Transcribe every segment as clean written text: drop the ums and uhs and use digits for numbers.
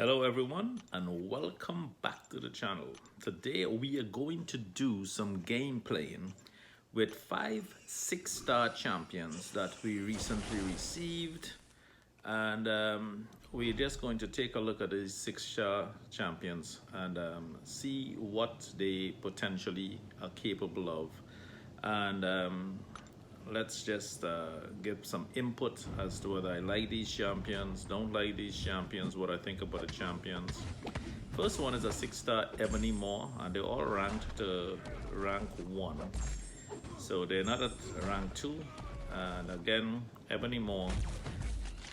Hello everyone and welcome back to the channel. Today we are going to do some game playing with 5 6-star champions that we recently received, and we're just going to take a look at these 6-star champions and see what they potentially are capable of, and let's just give some input as to whether I like these champions, don't like these champions, what I think about the champions. First one is a 6-star Ebony Moore, and they're all ranked to rank 1. So they're not at rank 2. And again, Ebony Moore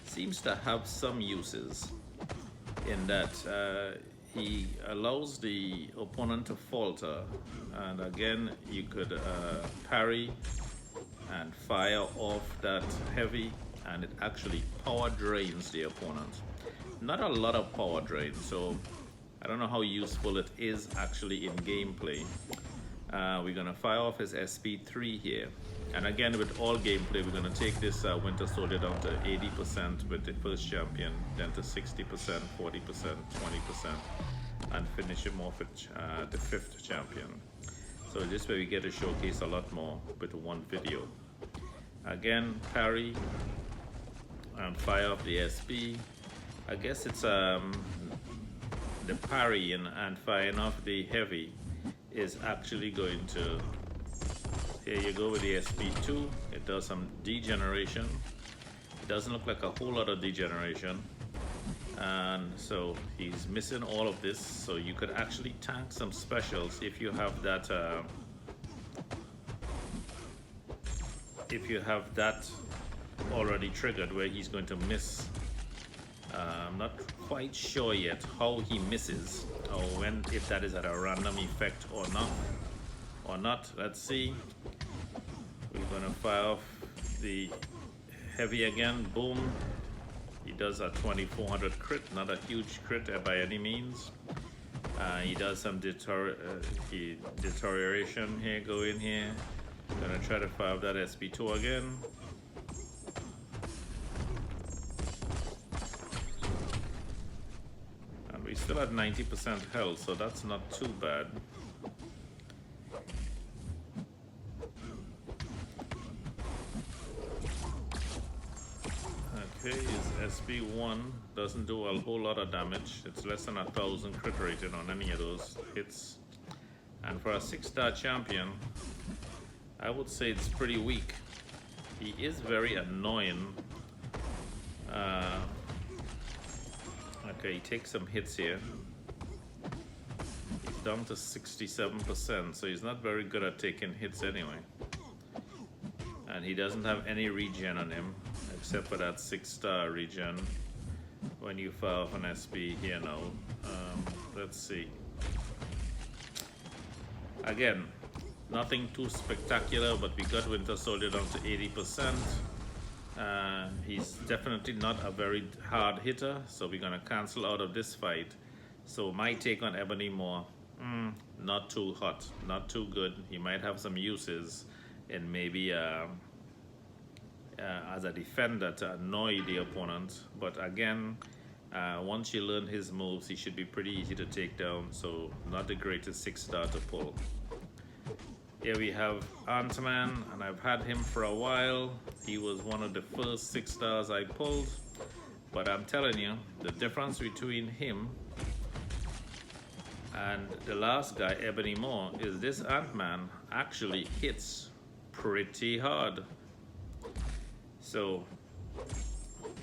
seems to have some uses in that he allows the opponent to falter. And again, you could parry and fire off that heavy, and it actually power drains the opponent. Not a lot of power drain, so I don't know how useful it is actually in gameplay. We're gonna fire off his SP3 here, and again with all gameplay we're gonna take this Winter Soldier down to 80% with the first champion, then to 60%, 40%, 20%, and finish him off with the 5th champion. So this way we get to showcase a lot more with one video. Again, parry and fire off the SP. I guess it's the parry and firing off the heavy is actually going to, here you go with the SP2. It does some degeneration. It doesn't look like a whole lot of degeneration. And so he's missing all of this, so you could actually tank some specials if you have that already triggered, where he's going to miss. I'm not quite sure yet how he misses, or when, if that is at a random effect or not. Let's see. We're gonna fire off the heavy again. Boom. He does a 2400 crit, not a huge crit by any means. He does some deterioration here, go in here. Gonna try to fire up that SP2 again. And we still at 90% health, so that's not too bad. Okay, his SP1 doesn't do a whole lot of damage. It's less than 1,000 crit rating on any of those hits. And for a 6-star champion, I would say it's pretty weak. He is very annoying. Okay, he takes some hits here. He's down to 67%, so he's not very good at taking hits anyway. And he doesn't have any regen on him, except for that 6-star regen when you fire off an SP here now. Let's see. Again, nothing too spectacular, but we got Winter Soldier down to 80%. He's definitely not a very hard hitter, so we're gonna cancel out of this fight. So my take on Ebony Moore, not too hot, not too good. He might have some uses in maybe as a defender to annoy the opponent, but again, once you learn his moves, he should be pretty easy to take down, so not the greatest 6-star to pull. Here we have AntMan, and I've had him for a while. He was one of the first 6-stars I pulled, but I'm telling you, the difference between him and the last guy, Ebony Moore, is this AntMan actually hits pretty hard. So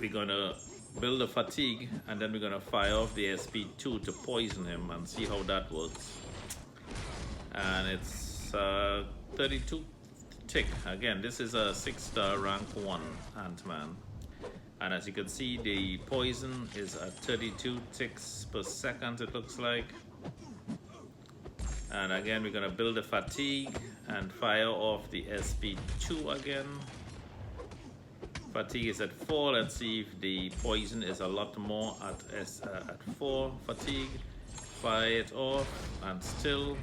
we're gonna build a fatigue, and then we're gonna fire off the SP2 to poison him and see how that works. And it's 32 tick. Again, this is a 6-star rank 1 AntMan, and as you can see, the poison is at 32 ticks per second, it looks like. And again, we're gonna build a fatigue and fire off the SP2 again. Fatigue is at 4. Let's see if the poison is a lot more at 4 fatigue. Fire it off, and still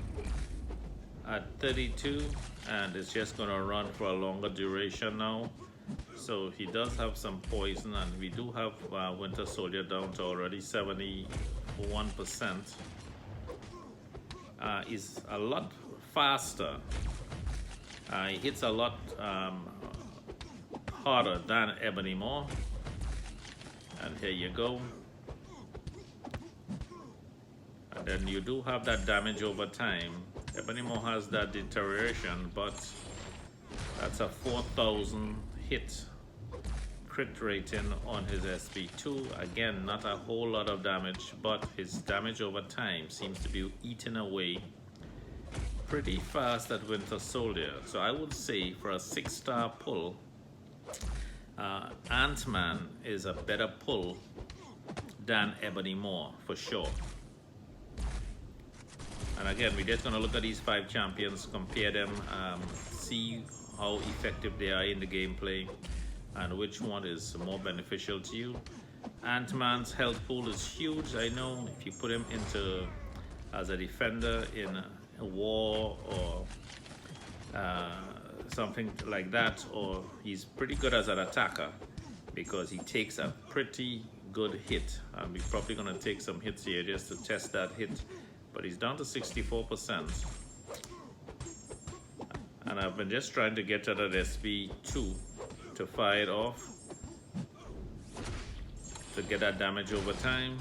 at 32, and it's just gonna run for a longer duration now. So he does have some poison, and we do have Winter Soldier down to already 71%. Is a lot faster. He hits a lot harder than Ebony Maw. And here you go. And then you do have that damage over time. Ebony Maw has that deterioration, but that's a 4,000 hit crit rating on his SP2. Again, not a whole lot of damage, but his damage over time seems to be eaten away pretty fast at Winter Soldier. So I would say for a 6-star pull, AntMan is a better pull than Ebony Maw for sure. And again, we're just going to look at these 5 champions, compare them, see how effective they are in the gameplay, and which one is more beneficial to you. AntMan's health pool is huge. I know if you put him into as a defender in a war or something like that, or he's pretty good as an attacker because he takes a pretty good hit. And we're probably going to take some hits here just to test that hit, but he's down to 64%. And I've been just trying to get to that SP2 to fire it off to get that damage over time,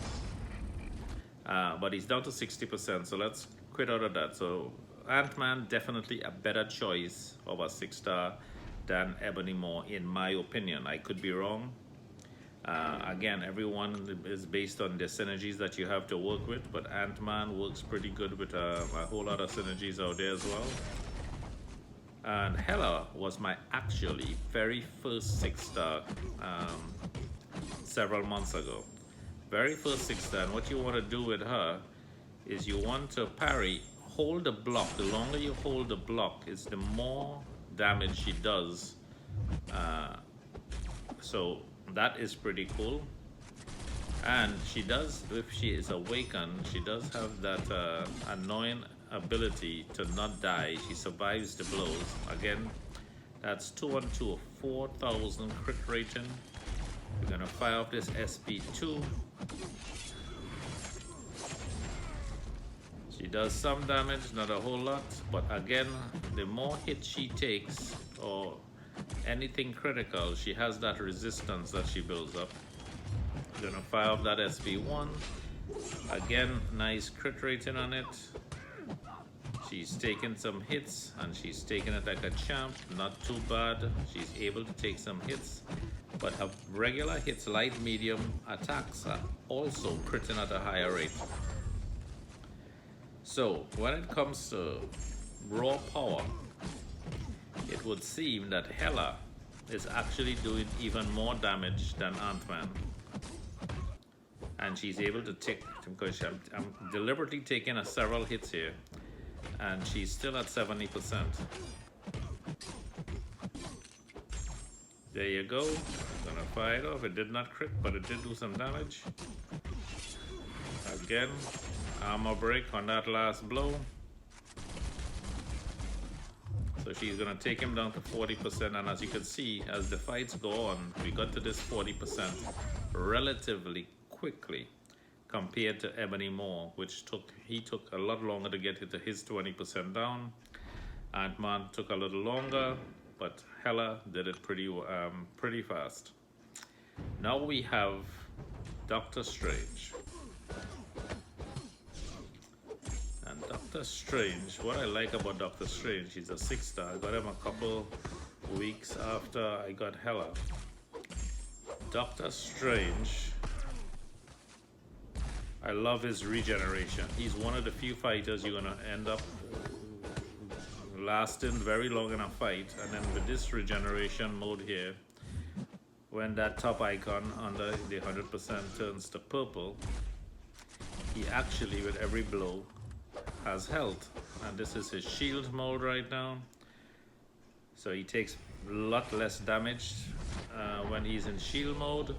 but he's down to 60%, so let's quit out of that. So AntMan definitely a better choice of a 6-star than Ebony Maw in my opinion. I could be wrong. Again, everyone is based on the synergies that you have to work with, but AntMan works pretty good with a whole lot of synergies out there as well. And Hela was my actually very first 6-star several months ago. Very first 6-star, and what you want to do with her is you want to parry, hold the block. The longer you hold the block, is the more damage she does. So that is pretty cool. And she does, if she is awakened, she does have that annoying ability to not die. She survives the blows. Again, that's 212, 4,000 crit rating. We're gonna fire off this SP2. She does some damage, not a whole lot, but again, the more hits she takes or anything critical, she has that resistance that she builds up. We're gonna fire off that SP1. Again, nice crit rating on it. She's taking some hits and she's taking it like a champ, not too bad. She's able to take some hits, but her regular hits, light, medium attacks are also critting at a higher rate. So when it comes to raw power, it would seem that Hela is actually doing even more damage than AntMan. And she's able to take, because I'm deliberately taking several hits here, and she's still at 70%. There you go. I'm gonna fire it off. It did not crit, but it did do some damage. Again, armor break on that last blow. So she's gonna take him down to 40%, and as you can see, as the fights go on, we got to this 40% relatively quickly compared to Ebony Maw, which he took a lot longer to get to his 20% down. AntMan took a little longer, but Hela did it pretty fast. Now we have Doctor Strange. And Doctor Strange, what I like about Doctor Strange, he's a 6-star. I got him a couple weeks after I got Hela. Doctor Strange, I love his regeneration. He's one of the few fighters you're gonna end up lasting very long in a fight. And then with this regeneration mode here, when that top icon under the 100% turns to purple, he actually with every blow has health. And this is his shield mode right now. So he takes a lot less damage when he's in shield mode.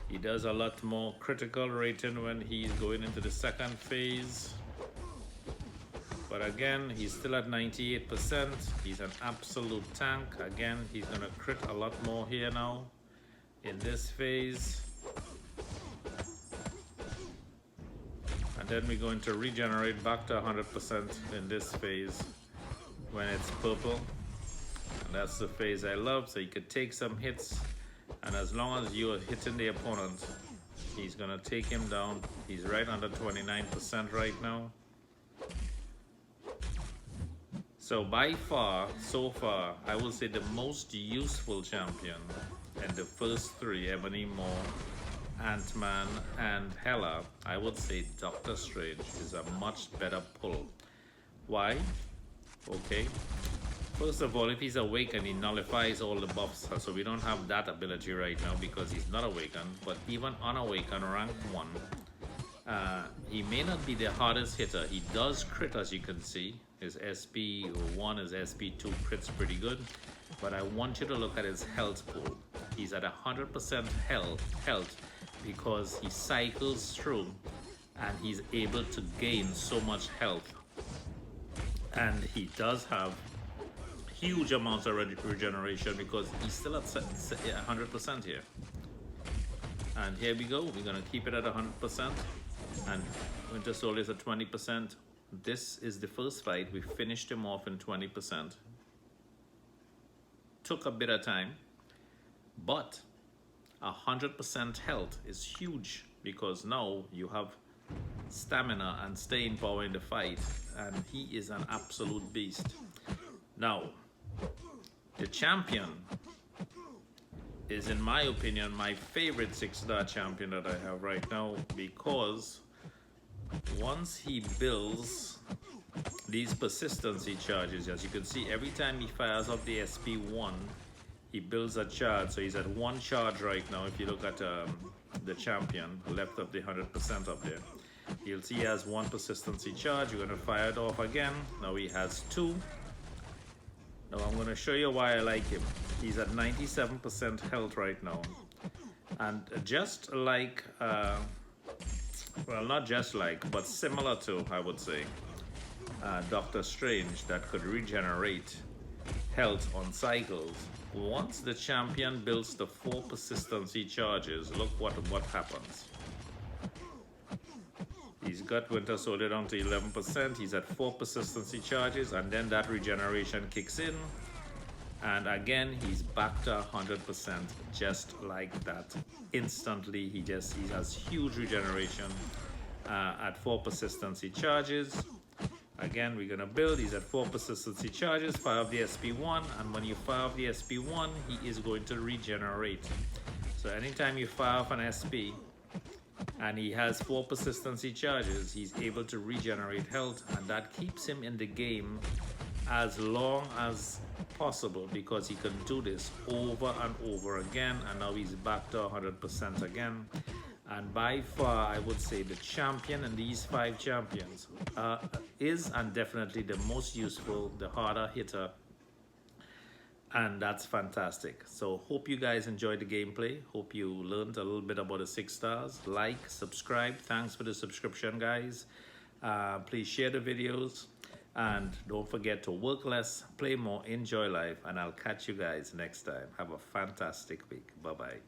He does a lot more critical rating when he's going into the second phase. But again, he's still at 98%. He's an absolute tank. Again, he's going to crit a lot more here now in this phase. And then we're going to regenerate back to 100% in this phase when it's purple. And that's the phase I love. So you could take some hits, and as long as you're hitting the opponent, he's going to take him down. He's right under 29% right now. So by far, so far, I will say the most useful champion in the first three, Ebony Maw, AntMan, and Hela, I would say Doctor Strange is a much better pull. Why? Okay. First of all, if he's awakened, he nullifies all the buffs, so we don't have that ability right now because he's not awakened. But even unawakened, rank 1, he may not be the hardest hitter. He does crit, as you can see. His SP1, his SP2 crits pretty good. But I want you to look at his health pool. He's at 100% health because he cycles through and he's able to gain so much health. And he does have huge amounts of regeneration because he's still at 100% here. And here we go. We're going to keep it at 100%. And Winter Soldier is at 20%. This is the first fight. We finished him off in 20%. Took a bit of time, but 100% health is huge because now you have stamina and staying power in the fight, and he is an absolute beast. Now, the champion is, in my opinion, my favorite 6-star champion that I have right now, because once he builds these persistency charges, as you can see, every time he fires off the SP1, he builds a charge. So he's at 1 charge right now. If you look at the champion, left of the 100% up there, you'll see he has 1 persistency charge. You're going to fire it off again. Now he has 2. Now I'm going to show you why I like him. He's at 97% health right now. And just like, well, not just like, but similar to, I would say, Doctor Strange, that could regenerate health on cycles. Once the champion builds the 4 persistency charges, look what happens. He's got Winter Soldier down to 11%. He's at 4 persistency charges, and then that regeneration kicks in. And again, he's back to 100% just like that. Instantly, he has huge regeneration at 4 persistency charges. Again, we're going to build. He's at 4 persistency charges, fire off the SP1, and when you fire off the SP1, he is going to regenerate. So anytime you fire off an SP and he has 4 persistency charges, he's able to regenerate health, and that keeps him in the game as long as possible because he can do this over and over again. And now he's back to 100% again. And by far, I would say the champion in these 5 champions is and definitely the most useful, the harder hitter, and that's fantastic. So hope you guys enjoyed the gameplay. Hope you learned a little bit about the 6 stars. Like, subscribe. Thanks for the subscription, guys. Please share the videos, and don't forget to work less, play more, enjoy life, and I'll catch you guys next time. Have a fantastic week. Bye-bye.